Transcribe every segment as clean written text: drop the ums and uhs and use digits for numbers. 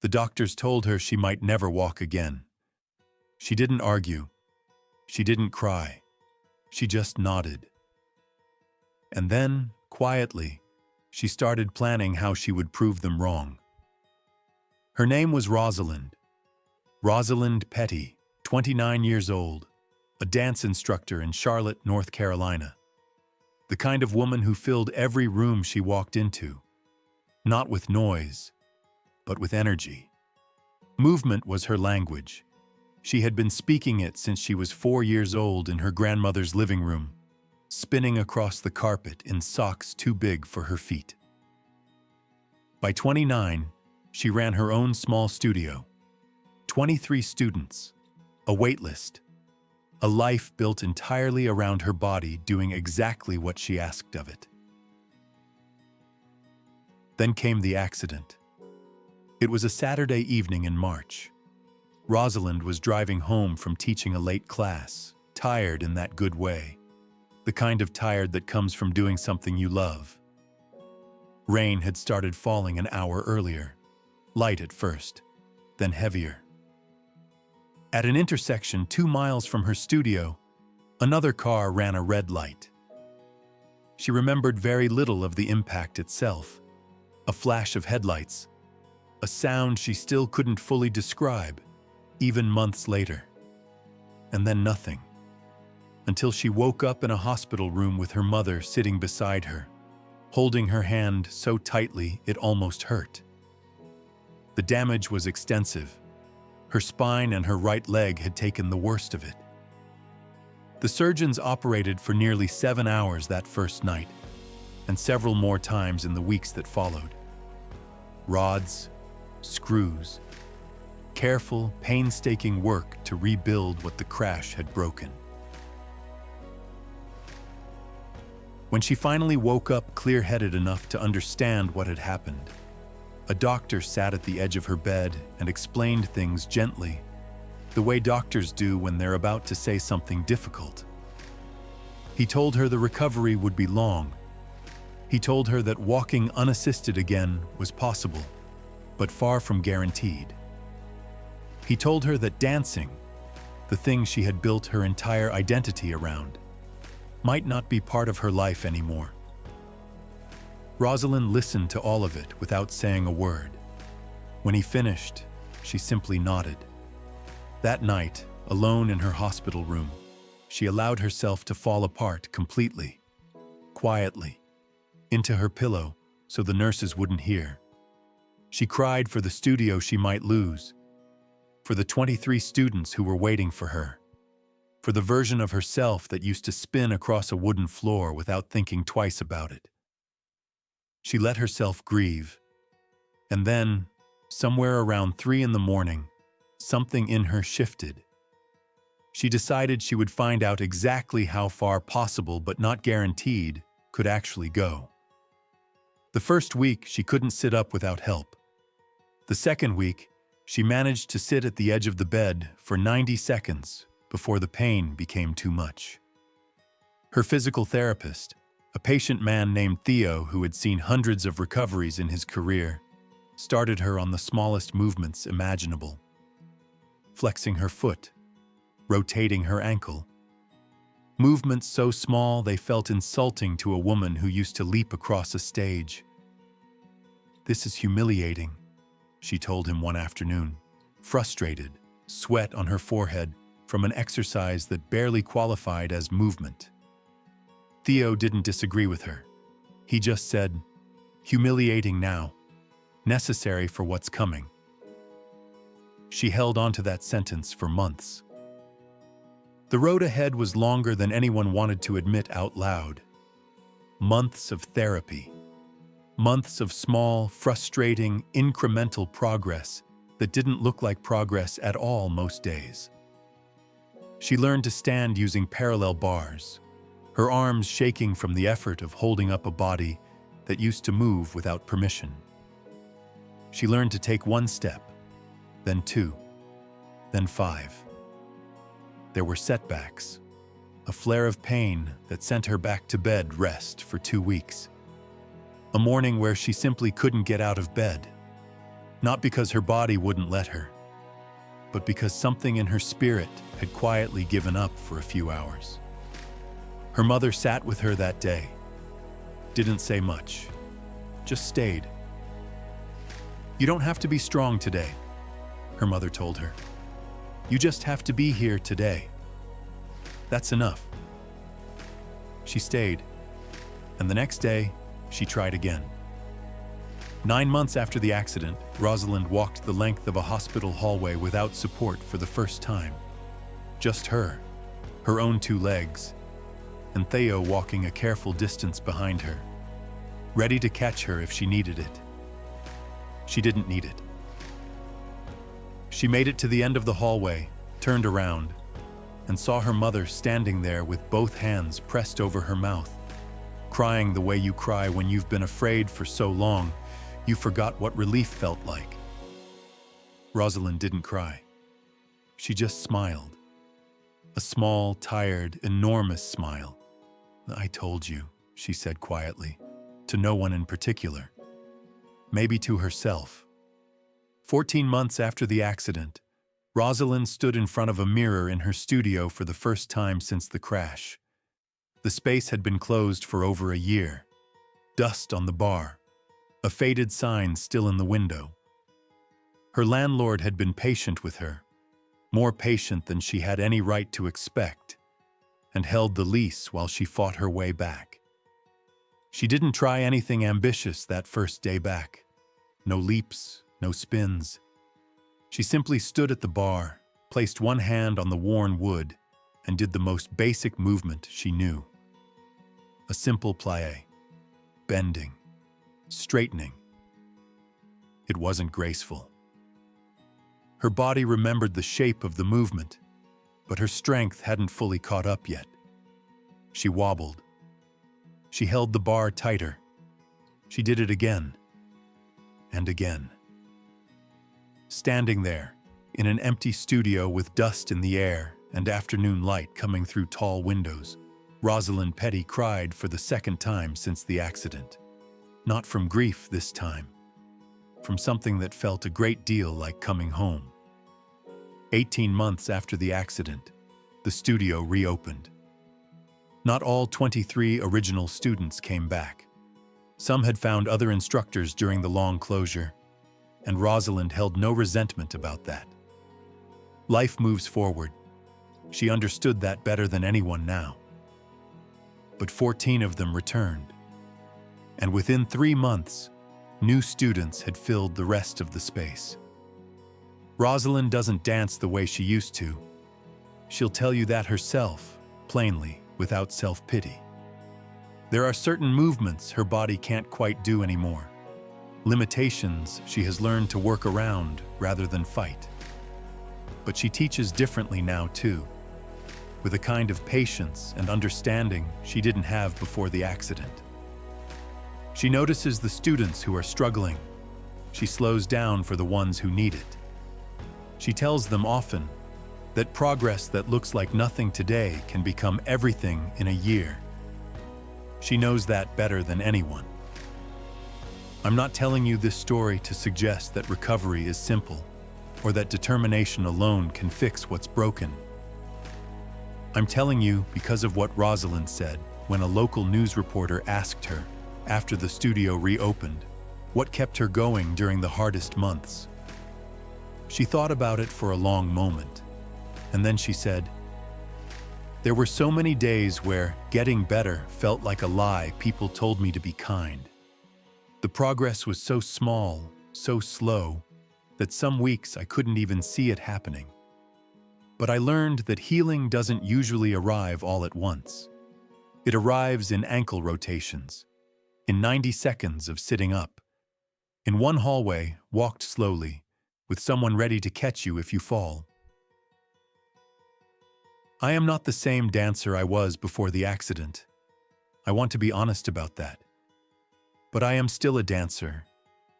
The doctors told her she might never walk again. She didn't argue. She didn't cry. She just nodded. And then, quietly, she started planning how she would prove them wrong. Her name was Rosalind. Rosalind Petty, 29 years old, a dance instructor in Charlotte, North Carolina. The kind of woman who filled every room she walked into, not with noise, but with energy. Movement was her language. She had been speaking it since she was 4 years old in her grandmother's living room, spinning across the carpet in socks too big for her feet. By 29, she ran her own small studio. 23 students, a waitlist, a life built entirely around her body doing exactly what she asked of it. Then came the accident. It was a Saturday evening in March. Rosalind was driving home from teaching a late class, tired in that good way, the kind of tired that comes from doing something you love. Rain had started falling an hour earlier, light at first, then heavier. At an intersection 2 miles from her studio, another car ran a red light. She remembered very little of the impact itself, a flash of headlights, a sound she still couldn't fully describe, even months later. And then nothing, until she woke up in a hospital room with her mother sitting beside her, holding her hand so tightly it almost hurt. The damage was extensive. Her spine and her right leg had taken the worst of it. The surgeons operated for nearly 7 hours that first night, and several more times in the weeks that followed. Rods, screws, careful, painstaking work to rebuild what the crash had broken. When she finally woke up clear-headed enough to understand what had happened, a doctor sat at the edge of her bed and explained things gently, the way doctors do when they're about to say something difficult. He told her the recovery would be long. He told her that walking unassisted again was possible, but far from guaranteed. He told her that dancing, the thing she had built her entire identity around, might not be part of her life anymore. Rosalind listened to all of it without saying a word. When he finished, she simply nodded. That night, alone in her hospital room, she allowed herself to fall apart completely, quietly, into her pillow so the nurses wouldn't hear. She cried for the studio she might lose, for the 23 students who were waiting for her, for the version of herself that used to spin across a wooden floor without thinking twice about it. She let herself grieve, and then, somewhere around 3 in the morning, something in her shifted. She decided she would find out exactly how far possible but not guaranteed could actually go. The first week, she couldn't sit up without help. The second week, she managed to sit at the edge of the bed for 90 seconds before the pain became too much. Her physical therapist, a patient man named Theo who had seen hundreds of recoveries in his career, started her on the smallest movements imaginable. Flexing her foot, rotating her ankle. Movements so small they felt insulting to a woman who used to leap across a stage. "This is humiliating," she told him one afternoon, frustrated, sweat on her forehead from an exercise that barely qualified as movement. Theo didn't disagree with her. He just said, "Humiliating now, necessary for what's coming." She held on to that sentence for months. The road ahead was longer than anyone wanted to admit out loud. Months of therapy. Months of small, frustrating, incremental progress that didn't look like progress at all most days. She learned to stand using parallel bars, her arms shaking from the effort of holding up a body that used to move without permission. She learned to take 1 step, then 2, then 5. There were setbacks, a flare of pain that sent her back to bed rest for 2 weeks. A morning where she simply couldn't get out of bed. Not because her body wouldn't let her, but because something in her spirit had quietly given up for a few hours. Her mother sat with her that day, didn't say much, just stayed. "You don't have to be strong today," her mother told her. "You just have to be here today. That's enough." She stayed, and the next day, she tried again. 9 months after the accident, Rosalind walked the length of a hospital hallway without support for the first time. Just her own 2 legs, and Theo walking a careful distance behind her, ready to catch her if she needed it. She didn't need it. She made it to the end of the hallway, turned around, and saw her mother standing there with both hands pressed over her mouth, crying the way you cry when you've been afraid for so long you forgot what relief felt like. Rosalind didn't cry. She just smiled. A small, tired, enormous smile. "I told you," she said quietly, to no one in particular. Maybe to herself. 14 months after the accident, Rosalind stood in front of a mirror in her studio for the first time since the crash. The space had been closed for over a year. Dust on the bar, a faded sign still in the window. Her landlord had been patient with her, more patient than she had any right to expect, and held the lease while she fought her way back. She didn't try anything ambitious that first day back. No leaps, no spins. She simply stood at the bar, placed one hand on the worn wood, and did the most basic movement she knew. A simple plie, bending, straightening. It wasn't graceful. Her body remembered the shape of the movement, but her strength hadn't fully caught up yet. She wobbled. She held the bar tighter. She did it again and again. Standing there, in an empty studio with dust in the air and afternoon light coming through tall windows, Rosalind Petty cried for the second time since the accident. Not from grief this time, from something that felt a great deal like coming home. 18 months after the accident, the studio reopened. Not all 23 original students came back. Some had found other instructors during the long closure, and Rosalind held no resentment about that. Life moves forward. She understood that better than anyone now. But 14 of them returned, and within 3 months, new students had filled the rest of the space. Rosalind doesn't dance the way she used to. She'll tell you that herself, plainly, without self-pity. There are certain movements her body can't quite do anymore. Limitations she has learned to work around rather than fight. But she teaches differently now too, with a kind of patience and understanding she didn't have before the accident. She notices the students who are struggling. She slows down for the ones who need it. She tells them often that progress that looks like nothing today can become everything in a year. She knows that better than anyone. I'm not telling you this story to suggest that recovery is simple or that determination alone can fix what's broken. I'm telling you because of what Rosalind said when a local news reporter asked her, after the studio reopened, what kept her going during the hardest months. She thought about it for a long moment, and then she said, "There were so many days where getting better felt like a lie people told me to be kind. The progress was so small, so slow, that some weeks I couldn't even see it happening. But I learned that healing doesn't usually arrive all at once. It arrives in ankle rotations, in 90 seconds of sitting up, in one hallway, walked slowly, with someone ready to catch you if you fall. I am not the same dancer I was before the accident. I want to be honest about that. But I am still a dancer,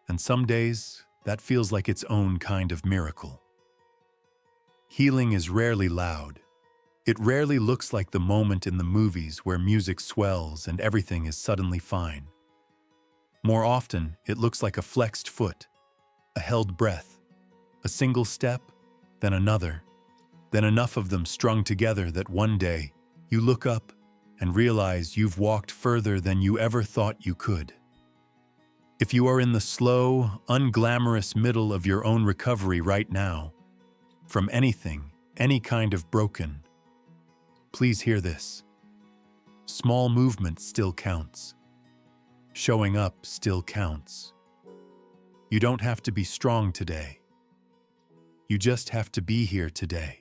and some days that feels like its own kind of miracle. Healing is rarely loud. It rarely looks like the moment in the movies where music swells and everything is suddenly fine. More often, it looks like a flexed foot, a a held breath, a single step, then another, then enough of them strung together that one day you look up and realize you've walked further than you ever thought you could. If you are in the slow, unglamorous middle of your own recovery right now, from anything, any kind of broken, please hear this. Small movement still counts. Showing up still counts. You don't have to be strong today. You just have to be here today.